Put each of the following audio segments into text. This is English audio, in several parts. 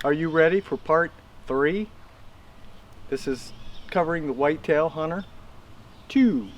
Are you ready for part 3? This is covering the whitetail hunter 2.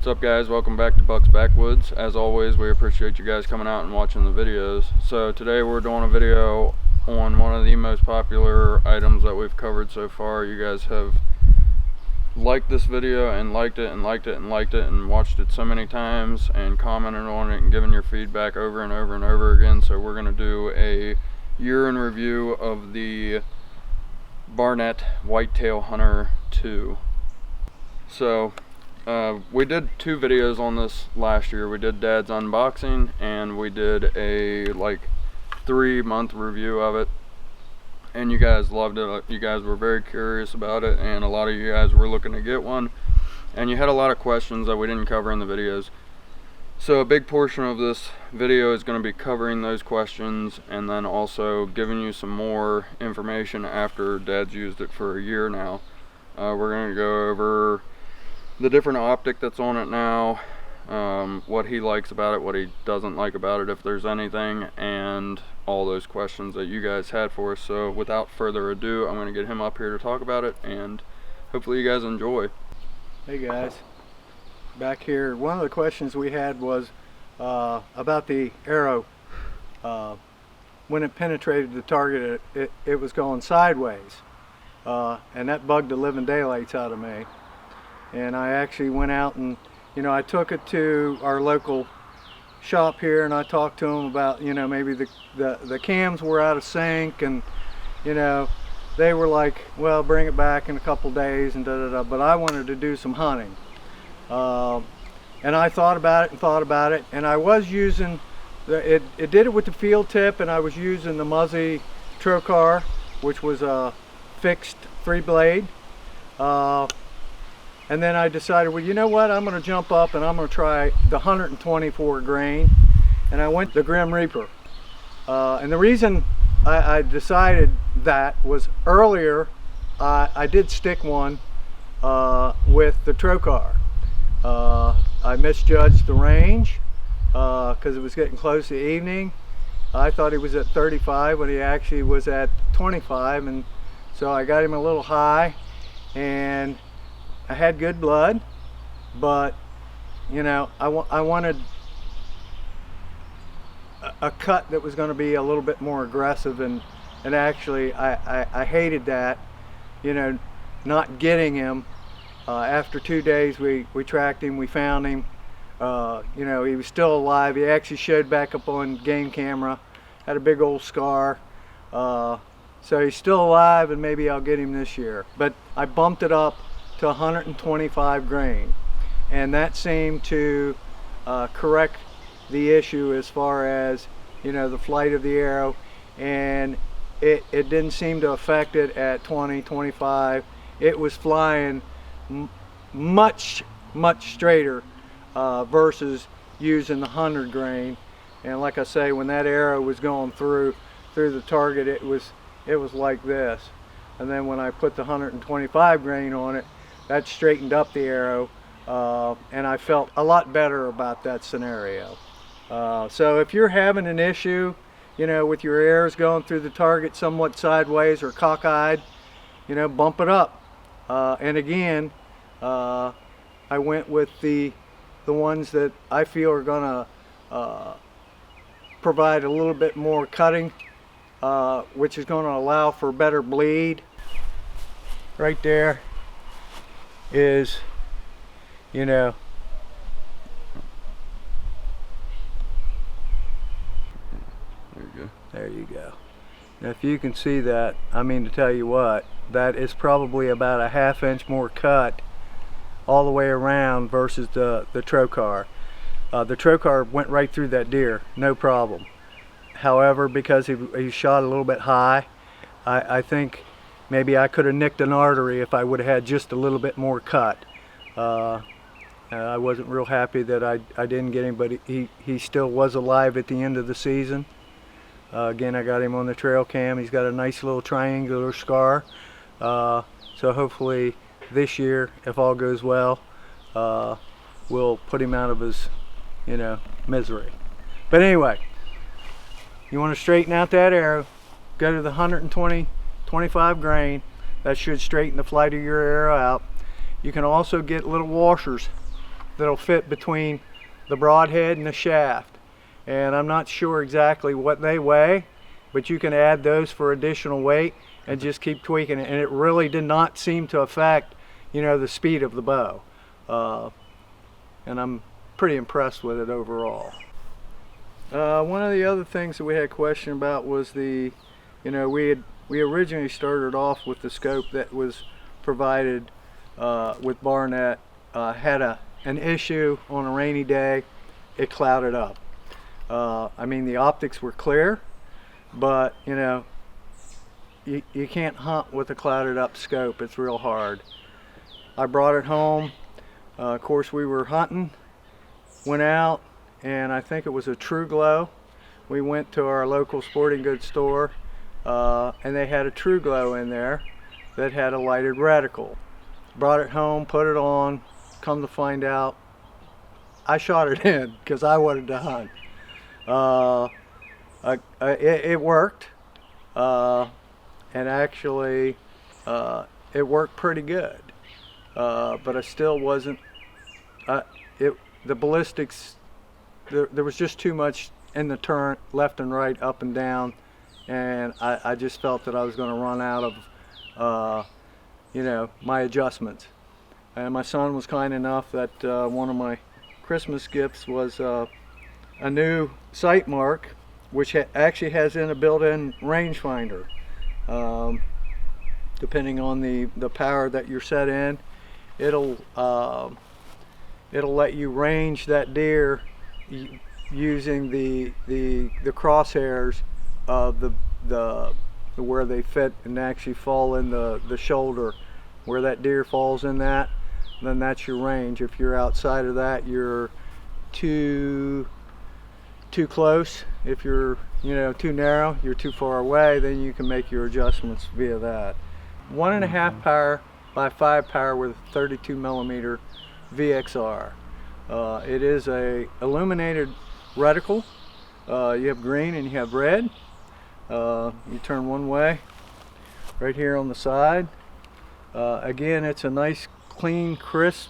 What's up, guys? Welcome back to Buck's Backwoods. As always, we appreciate you guys coming out and watching the videos. So today we're doing a video on one of the most popular items that we've covered so far. You guys have liked this video and liked it and liked it and liked it and watched it so many times and commented on it and given your feedback over and over and over again. So we're going to do a year in review of the Barnett Whitetail Hunter 2. So we did 2 videos on this last year. We did Dad's unboxing and we did a 3-month review of it, and you guys loved it. You guys were very curious about it, and a lot of you guys were looking to get one, and you had a lot of questions that we didn't cover in the videos. So a big portion of this video is going to be covering those questions, and then also giving you some more information after Dad's used it for a year now. We're going to go over the different optic that's on it now, what he likes about it, what he doesn't like about it, if there's anything, and all those questions that you guys had for us. So without further ado, I'm going to get him up here to talk about it, and hopefully you guys enjoy. Hey guys, back here. One of the questions we had was about the arrow. When it penetrated the target, it was going sideways, and that bugged the living daylights out of me. And I actually went out and, I took it to our local shop here, and I talked to them about, maybe the cams were out of sync, and, they were like, well, bring it back in a couple days and da-da-da, but I wanted to do some hunting. And I thought about it, and I was using, it did it with the field tip, and I was using the Muzzy trocar, which was a fixed 3-blade. And then I decided, well, you know what, I'm going to jump up and I'm going to try the 124 grain. And I went the Grim Reaper. And the reason I decided that was earlier, I did stick one with the trocar. I misjudged the range because it was getting close to evening. I thought he was at 35 when he actually was at 25. And so I got him a little high, and I had good blood, but I wanted a cut that was going to be a little bit more aggressive, and actually I hated that, not getting him. After 2 days we tracked him, we found him. He was still alive. He actually showed back up on game camera, had a big old scar. So he's still alive, and maybe I'll get him this year. But I bumped it up to 125 grain, and that seemed to correct the issue as far as the flight of the arrow, and it didn't seem to affect it at 20-25. It was flying much straighter versus using the 100 grain. And like I say, when that arrow was going through the target, it was like this. And then when I put the 125 grain on it, that straightened up the arrow, and I felt a lot better about that scenario. So if you're having an issue, with your arrows going through the target somewhat sideways or cockeyed, bump it up. And again, I went with the ones that I feel are gonna provide a little bit more cutting, which is going to allow for better bleed. Right there is, There you go. There you go. Now if you can see that, I mean, to tell you what, that is probably about a 1/2 inch more cut all the way around versus the trocar. The trocar went right through that deer, no problem. However, because he shot a little bit high, I think maybe I could have nicked an artery if I would have had just a little bit more cut. I wasn't real happy that I didn't get him, but he still was alive at the end of the season. Again, I got him on the trail cam. He's got a nice little triangular scar. So hopefully this year, if all goes well, we'll put him out of his, misery. But anyway, you want to straighten out that arrow, go to the 120-25 grain. That should straighten the flight of your arrow out. You can also get little washers that'll fit between the broadhead and the shaft. And I'm not sure exactly what they weigh, but you can add those for additional weight and just keep tweaking it. And it really did not seem to affect, the speed of the bow. And I'm pretty impressed with it overall. One of the other things that we had a question about was we originally started off with the scope that was provided with Barnett. Had an issue on a rainy day. It clouded up. The optics were clear, but you can't hunt with a clouded up scope. It's real hard. I brought it home. Of course, we were hunting, went out, and I think it was a True Glow. We went to our local sporting goods store, and they had a True Glow in there that had a lighted reticle. Brought it home, put it on. Come to find out, I shot it in because I wanted to hunt. It worked, and actually it worked pretty good, but I still wasn't, the ballistics, there was just too much in the turn, left and right, up and down, and I just felt that I was going to run out of my adjustments. And my son was kind enough that one of my Christmas gifts was a new sight mark, which actually has in a built-in rangefinder. Depending on the power that you're set in, it'll let you range that deer using the crosshairs of the where they fit and actually fall in the shoulder, where that deer falls in that. Then that's your range. If you're outside of that, you're too close. If you're too narrow, you're too far away, then you can make your adjustments via that. 1.5 power by 5 power with 32 millimeter VXR. It is a illuminated reticle. You have green and you have red. You turn one way right here on the side. Again, it's a nice clean, crisp,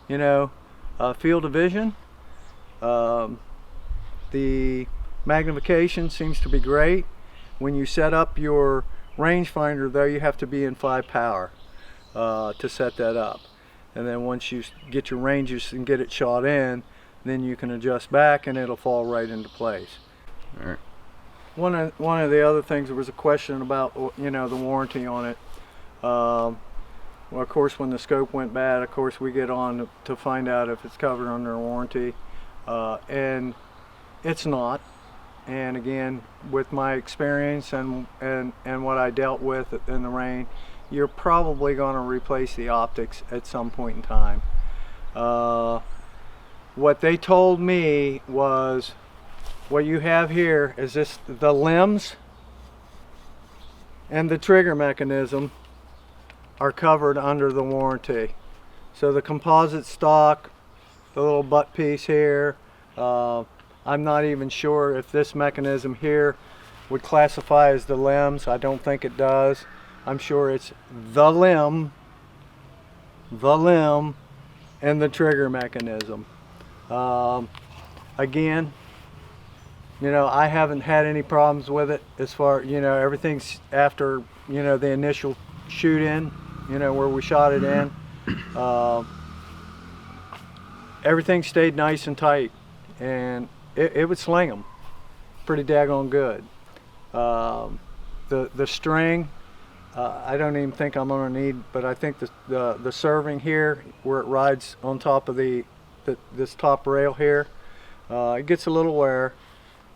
field of vision. The magnification seems to be great. When you set up your rangefinder, though, you have to be in 5 power to set that up. And then once you get your ranges and get it shot in, then you can adjust back and it'll fall right into place. All right. One of the other things, there was a question about the warranty on it. Well, of course, when the scope went bad, of course, we get on to find out if it's covered under a warranty, and it's not. And again, with my experience and what I dealt with in the rain, you're probably going to replace the optics at some point in time. What they told me was, what you have here is the limbs and the trigger mechanism are covered under the warranty. So the composite stock, the little butt piece here, I'm not even sure if this mechanism here would classify as the limbs. I don't think it does. I'm sure it's the limb, and the trigger mechanism. Again, I haven't had any problems with it as far, everything's after, the initial shoot in, where we shot it in. Everything stayed nice and tight, and it would sling them pretty daggone good. The string I don't even think I'm gonna need, but I think the serving here, where it rides on top of this top rail here, it gets a little wear,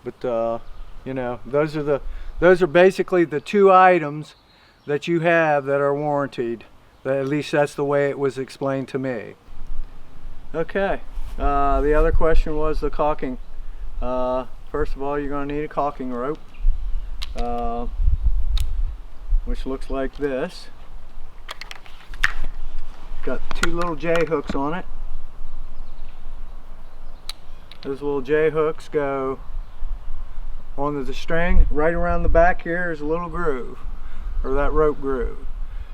but you know, those are basically the two items that you have that are warranted. At least that's the way it was explained to me. Okay, the other question was the caulking. First of all, you're going to need a caulking rope, which looks like this. Got two little J hooks on it. Those little J hooks go onto the string. Right around the back here is a little groove, or that rope groove.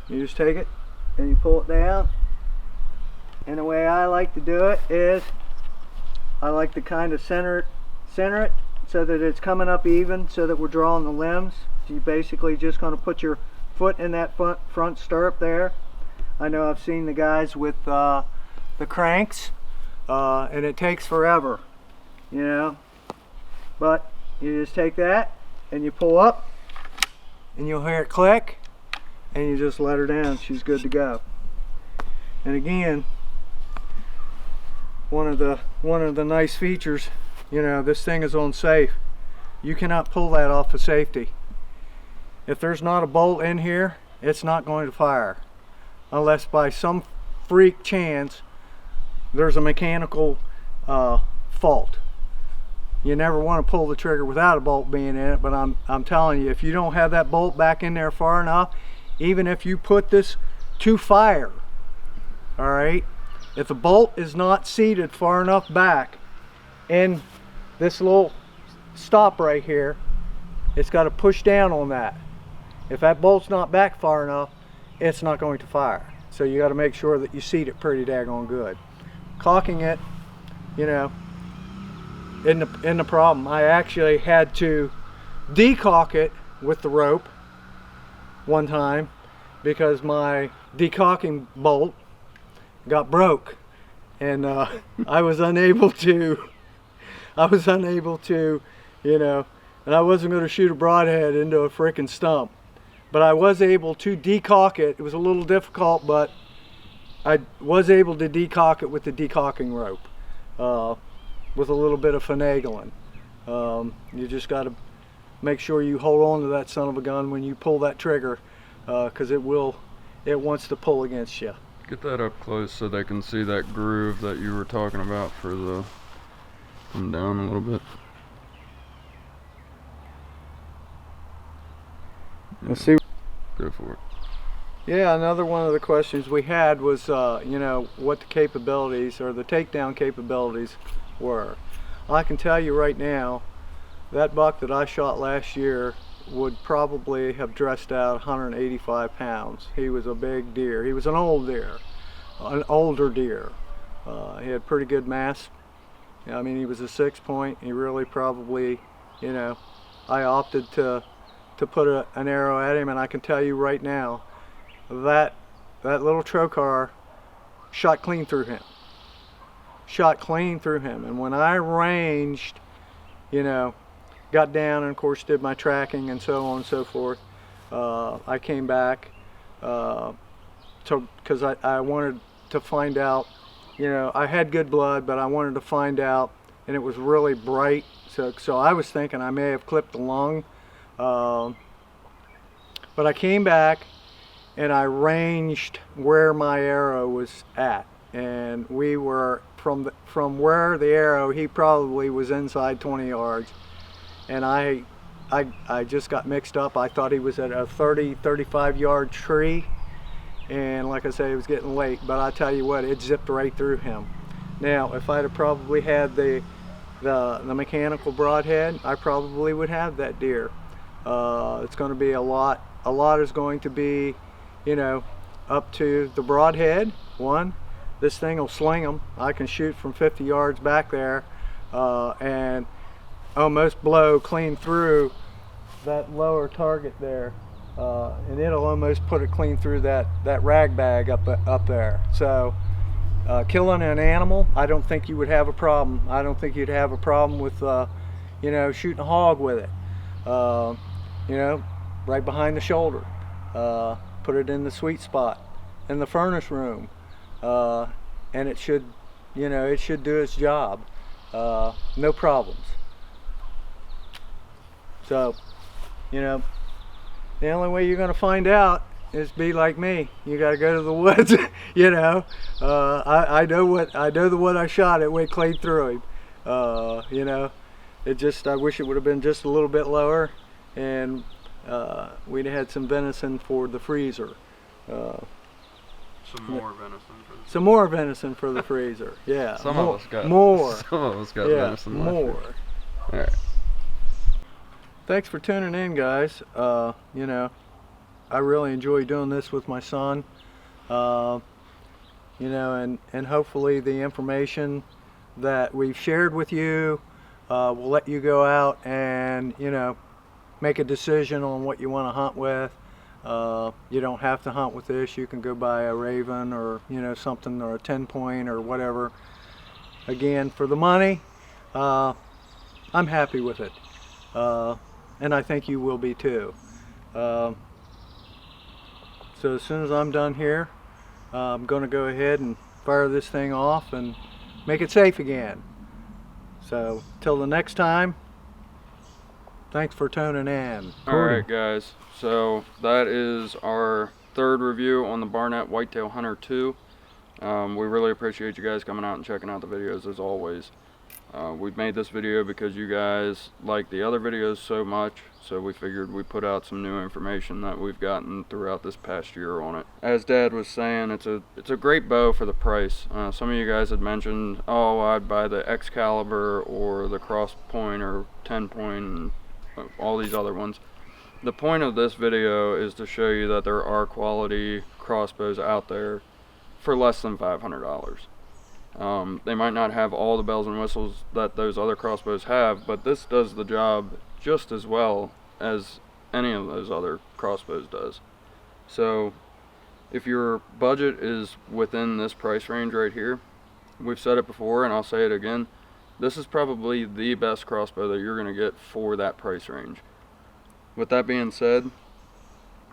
You just take it and you pull it down. And the way I like to do it is, I like to kind of center it so that it's coming up even, so that we're drawing the limbs. So you basically just going to put your foot in that front stirrup there. I know I've seen the guys with the cranks, and it takes forever, you know. But you just take that and you pull up, and you'll hear it click, and you just let her down. She's good to go. And again, one of the nice features, you know, this thing is on safe. You cannot pull that off of safety. If there's not a bolt in here, it's not going to fire, unless by some freak chance there's a mechanical fault. You never want to pull the trigger without a bolt being in it, but I'm telling you, if you don't have that bolt back in there far enough, even if you put this to fire, all right, if the bolt is not seated far enough back in this little stop right here, it's got to push down on that. If that bolt's not back far enough, it's not going to fire. So you got to make sure that you seat it pretty daggone good. Caulking it, you know, in the problem. I actually had to decaulk it with the rope one time because my decaulking bolt got broke, and I was unable to, you know, and I wasn't going to shoot a broadhead into a freaking stump, but I was able to decaulk it. It was a little difficult, but I was able to decaulk it with the decaulking rope, with a little bit of finagling. You just got to make sure you hold on to that son of a gun when you pull that trigger, because it wants to pull against you. Get that up close so they can see that groove that you were talking about for the, come down a little bit. Let's see. Go for it. Yeah, another one of the questions we had was, you know, what the capabilities or the takedown capabilities were. I can tell you right now, that buck that I shot last year would probably have dressed out 185 pounds. He was a big deer. He was an old deer, an older deer. He had pretty good mass. I mean, he was a 6-point. He really probably, you know, I opted to put an arrow at him, and I can tell you right now that little trocar shot clean through him. Shot clean through him. And when I ranged, you know, got down and of course did my tracking and so on and so forth, I came back because I wanted to find out, you know, I had good blood, but I wanted to find out, and it was really bright, so I was thinking I may have clipped the lung, but I came back and I ranged where my arrow was at, and we were from where the arrow, he probably was inside 20 yards, and I just got mixed up. I thought he was at a 35 yard tree, and like I said, it was getting late, but I tell you what, it zipped right through him. Now if I'd have probably had the mechanical broadhead, I probably would have that deer. It's going to be a lot is going to be, you know, up to the broadhead. One, this thing will sling them. I can shoot from 50 yards back there and almost blow clean through that lower target there, and it'll almost put it clean through that rag bag up there. So killing an animal, I don't think you would have a problem. I don't think you'd have a problem with you know, shooting a hog with it, you know, right behind the shoulder. put it in the sweet spot in the furnace room, and it should, it should do its job. No problems. So, the only way you're going to find out is be like me. You got to go to the woods. I know the one I shot. It went clean through him. It just, I wish it would have been just a little bit lower, and we'd have had some venison for the freezer. Some more venison for the Some more venison for the freezer. Yeah. Some of us got more. Some of us got Yeah, venison. more. All right. Thanks for tuning in, guys. I really enjoy doing this with my son. And hopefully the information that we've shared with you will let you go out and, make a decision on what you want to hunt with. You don't have to hunt with this. You can go buy a Raven or, something, or a 10-point or whatever. Again, for the money, I'm happy with it. And I think you will be too. So as soon as I'm done here, I'm going to go ahead and fire this thing off and make it safe again. So till the next time, thanks for tuning in. Alright guys, so that is our third review on the Barnett Whitetail Hunter 2. We really appreciate you guys coming out and checking out the videos as always. We've made this video because you guys like the other videos so much, so we figured we'd put out some new information that we've gotten throughout this past year on it. As Dad was saying, it's a great bow for the price. Some of you guys had mentioned, oh, I'd buy the Excalibur or the Cross Point or 10 Point and all these other ones. The point of this video is to show you that there are quality crossbows out there for less than $500. They might not have all the bells and whistles that those other crossbows have, but this does the job just as well as any of those other crossbows does. So if your budget is within this price range right here, we've said it before and I'll say it again, this is probably the best crossbow that you're going to get for that price range. With that being said,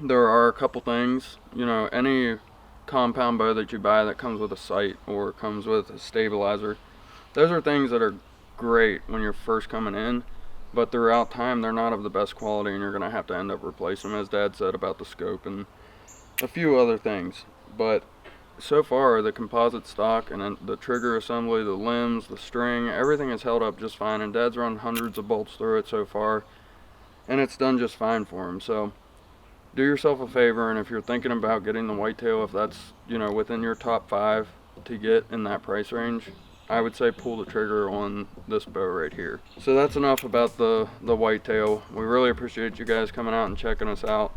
there are a couple things, any compound bow that you buy that comes with a sight or comes with a stabilizer, those are things that are great when you're first coming in, but throughout time they're not of the best quality and you're going to have to end up replacing them, as Dad said about the scope and a few other things. But so far the composite stock and the trigger assembly, the limbs, the string, everything has held up just fine, and Dad's run hundreds of bolts through it so far and it's done just fine for him. So do yourself a favor, and if you're thinking about getting the whitetail, if that's within your top 5 to get in that price range, I would say pull the trigger on this bow right here. So that's enough about the whitetail. We really appreciate you guys coming out and checking us out.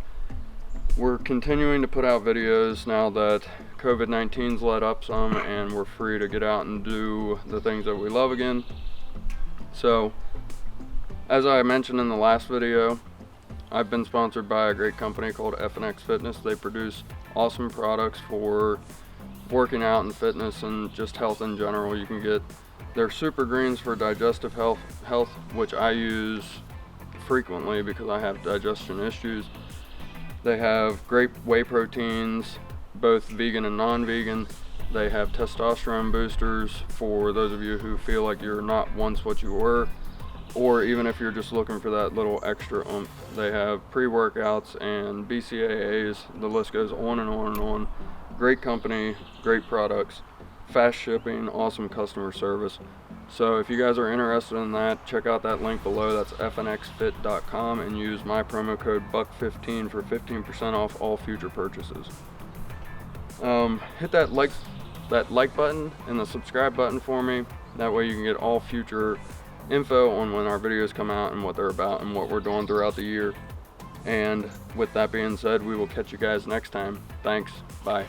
We're continuing to put out videos now that COVID-19's let up some and we're free to get out and do the things that we love again. So as I mentioned in the last video, I've been sponsored by a great company called FNX Fitness. They produce awesome products for working out and fitness and just health in general. You can get their super greens for digestive health, which I use frequently because I have digestion issues. They have great whey proteins, both vegan and non-vegan. They have testosterone boosters for those of you who feel like you're not once what you were, or even if you're just looking for that little extra oomph. They have pre-workouts and BCAAs, the list goes on and on and on. Great company, great products, fast shipping, awesome customer service. So if you guys are interested in that, check out that link below. That's fnxfit.com and use my promo code BUCK15 for 15% off all future purchases. Hit that like button and the subscribe button for me. That way you can get all future info on when our videos come out and what they're about and what we're doing throughout the year. And with that being said, we will catch you guys next time. Thanks. Bye.